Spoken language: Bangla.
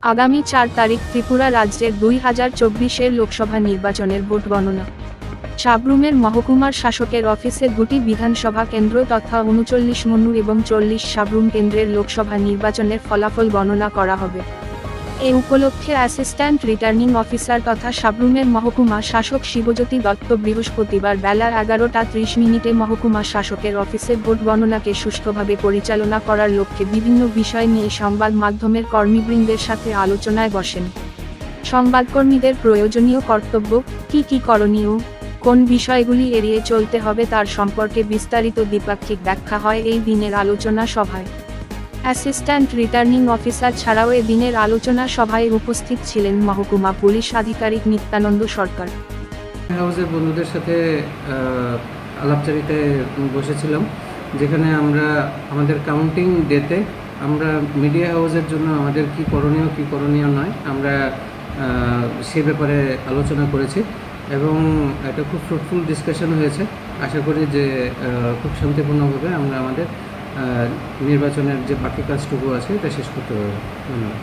আগামী ৪ তারিখ ত্রিপুরা রাজ্যের ২০২৪-এর লোকসভা নির্বাচনের ভোট গণনা। সাব্রুমের মহকুমার শাসকের অফিসে দুটি বিধানসভা কেন্দ্র তথা ৩৯ মনু এবং ৪০ সাব্রুম কেন্দ্রের লোকসভা নির্বাচনের ফলাফল গণনা করা হবে। এ উপলক্ষে অ্যাসিস্ট্যান্ট রিটার্নিং অফিসার তথা সাব্রুমের মহকুমা শাসক শিবজ্যোতি দত্ত বৃহস্পতিবার বেলা ১১টা ৩০ মহকুমা শাসকের অফিসে ভোট গণনাকে সুষ্ঠুভাবে পরিচালনা করার লক্ষ্যে বিভিন্ন বিষয় নিয়ে সংবাদ মাধ্যমের কর্মীবৃন্দের সাথে আলোচনায় বসেন। সংবাদকর্মীদের প্রয়োজনীয় কর্তব্য, কি করণীয়, কোন বিষয়গুলি এড়িয়ে চলতে হবে তার সম্পর্কে বিস্তারিত দ্বিপাক্ষিক ব্যাখ্যা হয় এই দিনের আলোচনা সভায়। অ্যাসিস্ট্যান্ট রিটার্নিং অফিসার ছাড়াও এ দিনের আলোচনা সভায় উপস্থিত ছিলেন মহকুমা পুলিশ আধিকারিক নিত্যানন্দ সরকার। হাউসের বন্ধুদের সাথে আলাপচারিতায় বসেছিলাম, যেখানে আমরা আমাদের কাউন্টিং ডেতে আমরা মিডিয়া হাউসের জন্য আমাদের কি করণীয় নয় আমরা সে ব্যাপারে আলোচনা করেছি এবং একটা খুব ফ্রুটফুল ডিসকাশন হয়েছে। আশা করি যে খুব শান্তিপূর্ণভাবে আমরা আমাদের নির্বাচনের যে বাকি কাজটুকু আছে এটা শেষ করতে পারবো। ধন্যবাদ।